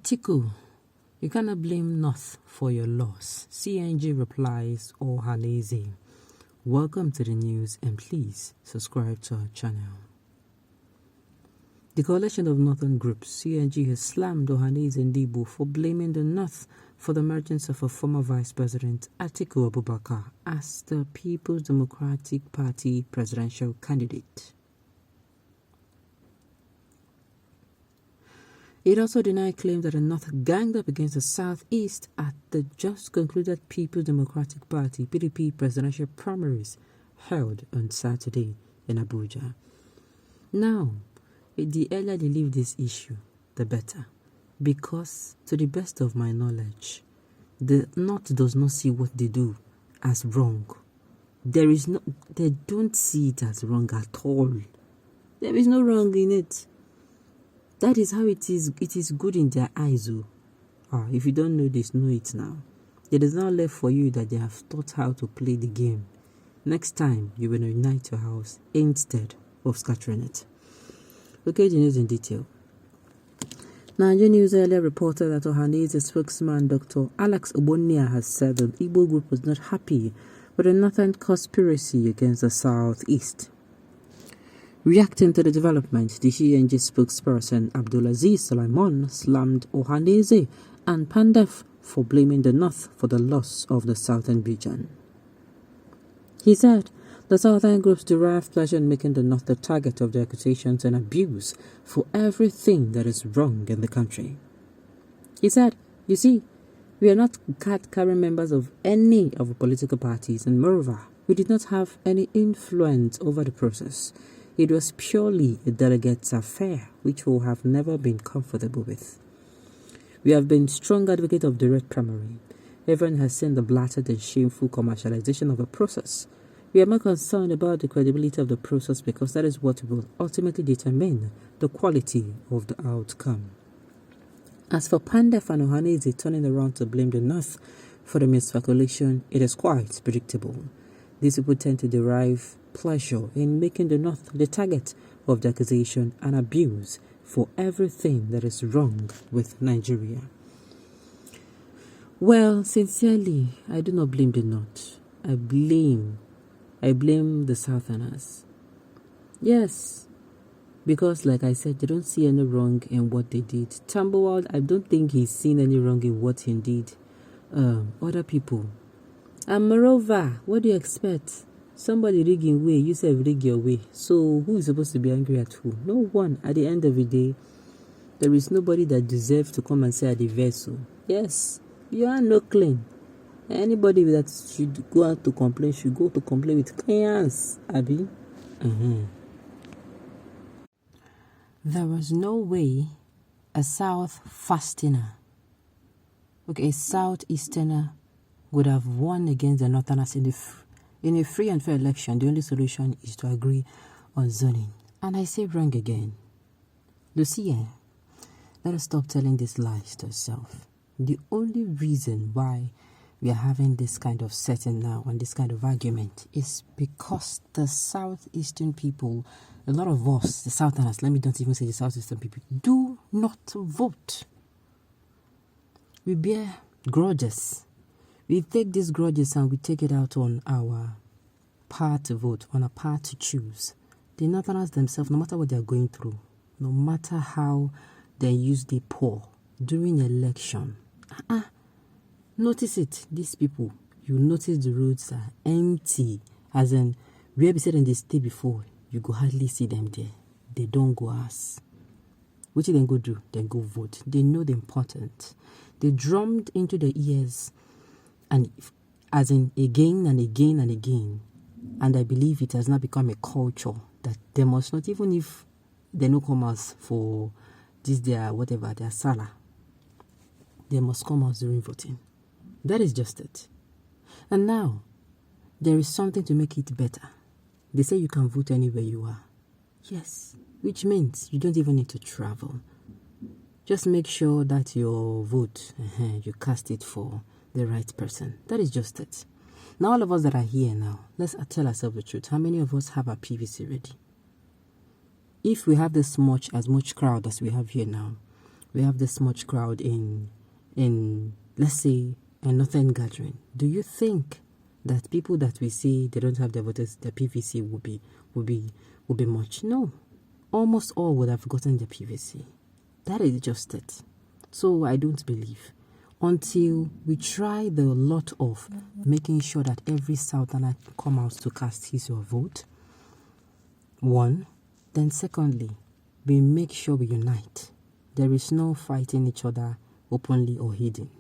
ATIKU, you cannot blame North for your loss. CNG replies OHANAEZE. Welcome to the news and please subscribe to our channel. The coalition of northern groups, CNG, has slammed OHANAEZE and Igbo for blaming the North for the emergence of a former Vice President ATIKU Abubakar as the People's Democratic Party presidential candidate. It also denied claims that the North ganged up against the Southeast at the just concluded People's Democratic Party (PDP) presidential primaries held on Saturday in Abuja. Now, the earlier they leave this issue, the better, because to the best of my knowledge, the North does not see what they do as wrong. They don't see it as wrong at all. There is no wrong in it. That is how it is. It is good in their eyes. If you don't know this, know it now. It is not left for you that they have taught how to play the game. Next time, you will unite your house instead of scattering it. Okay, the news in detail. Nigerian News earlier reported that OHANAEZE spokesman Dr. Alex Obonia has said the Igbo group was not happy with the Northern conspiracy against the Southeast. Reacting to the development, the CNG spokesperson Abdulaziz Sulaiman slammed OHANAEZE and PANDEF for blaming the North for the loss of the southern region. He said the southern groups derive pleasure in making the North the target of their accusations and abuse for everything that is wrong in the country. He said, "You see, we are not card-carrying members of any of the political parties, and moreover, we did not have any influence over the process. It was purely a delegate's affair, which we have never been comfortable with. We have been strong advocates of direct primary. Everyone has seen the blatant and shameful commercialization of the process. We are more concerned about the credibility of the process because that is what will ultimately determine the quality of the outcome." As for PANDEF and OHANAEZE turning around to blame the North for the miscalculation, it is quite predictable. These people tend to derive pleasure in making the North the target of the accusation and abuse for everything that is wrong with Nigeria. Well, sincerely, I do not blame the North. I blame the Southerners. Yes, because like I said, they don't see any wrong in what they did. Tambowal, I don't think he's seen any wrong in what he did. Other people. And moreover, what do you expect? Somebody rigging way, you say rig your way. So who is supposed to be angry at who? No one. At the end of the day, there is nobody that deserves to come and say at the vessel, yes, you are no clean. Anybody that should go out to complain should go to complain with clients, Abby. There was no way a Southeasterner would have won against the Northerners in a free and fair election. The only solution is to agree on zoning. And I say wrong again. Lucia, let us stop telling these lies to ourselves. The only reason why we are having this kind of setting now and this kind of argument is because the Southeastern people, a lot of us, the Southerners, let me not even say the Southeastern people, do not vote. We bear grudges. We take these grudges and we take it out on our power to vote, on our power to choose. The Northerners themselves, no matter what they are going through, no matter how they use the poor during election, notice it, these people, you notice the roads are empty. As in, where we said in the stay before, you go hardly see them there. They don't go ask. What did they go do? They go vote. They know the importance. They drummed into the ears, and as in again and again and again. And I believe it has now become a culture that they must not, even if they no come out for this, their whatever, their sala, they must come out during voting. That is just it. And now, there is something to make it better. They say you can vote anywhere you are. Yes, which means you don't even need to travel. Just make sure that your vote, you cast it for the right person. That is just it. Now, all of us that are here now, let's tell ourselves the truth. How many of us have our PVC ready? If we have as much crowd as we have here now, we have this much crowd in let's say a northern gathering, do you think that people that we see they don't have their voters, the PVC will be much? No, almost all would have gotten the PVC. That is just it. So I don't believe until we try the lot of making sure that every Southerner come out to cast his or vote. One, then secondly, we make sure we unite. There is no fighting each other openly or hidden.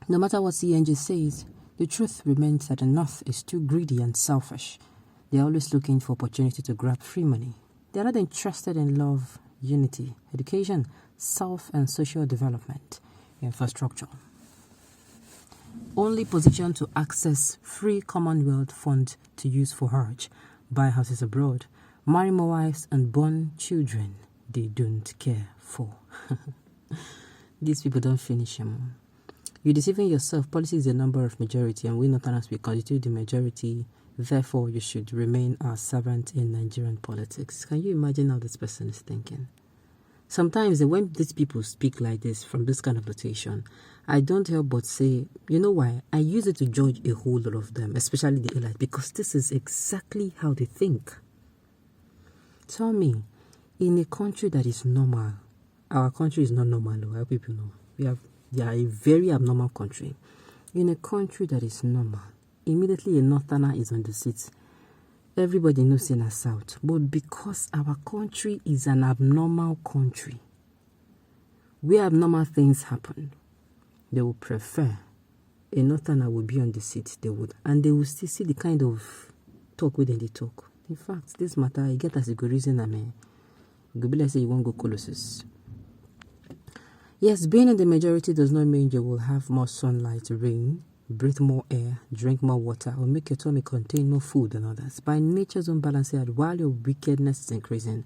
No matter what CNG says, the truth remains that the North is too greedy and selfish. They are always looking for opportunity to grab free money. They are not interested in love, unity, education, self and social development, infrastructure. Only position to access free Commonwealth fund to use for Hajj, buy houses abroad, marry more wives and born children they don't care for. These people don't finish him. You're deceiving yourself. Policy is the number of majority, and we Northerners will constitute the majority. Therefore, you should remain our servant in Nigerian politics. Can you imagine how this person is thinking? Sometimes when these people speak like this, from this kind of notation, I don't help but say, you know why? I use it to judge a whole lot of them, especially the elite, because this is exactly how they think. Tell me, in a country that is normal, our country is not normal, I hope people know. We are a very abnormal country. In a country that is normal, immediately a Northerner is on the seat. Everybody knows in the South. But because our country is an abnormal country, where abnormal things happen, they will prefer a Northerner will be on the seat. They would. And they will still see the kind of talk within the talk. In fact, this matter, I get as a good reason, it could be like say you won't go Colossus. Yes, being in the majority does not mean you will have more sunlight, rain, breathe more air, drink more water, or make your tummy contain more food than others. By nature's own balance here, while your wickedness is increasing,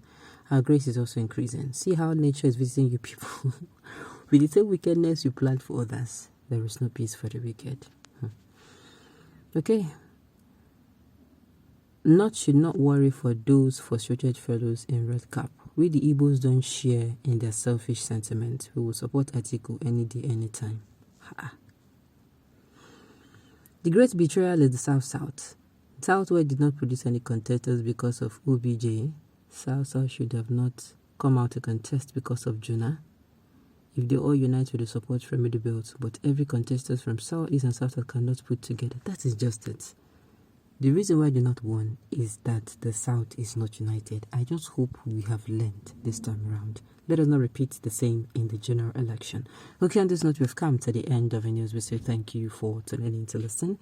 our grace is also increasing. See how nature is visiting you people. With the same wickedness you plant for others, there is no peace for the wicked. Okay. Not should not worry for those frustrated fellows in red cap. We the Igbos don't share in their selfish sentiment. We will support ATIKU any day, anytime. The great betrayal is the South. Southwest did not produce any contestants because of OBJ. South should have not come out to contest because of Jonah. If they all unite with the support from Middle Belt, but every contestant from South, East and South cannot put together. That is just it. The reason why they not won is that the South is not united. I just hope we have learned this time around. Let us not repeat the same in the general election. Okay, on this note, we've come to the end of the news. We say thank you for tuning in to listen.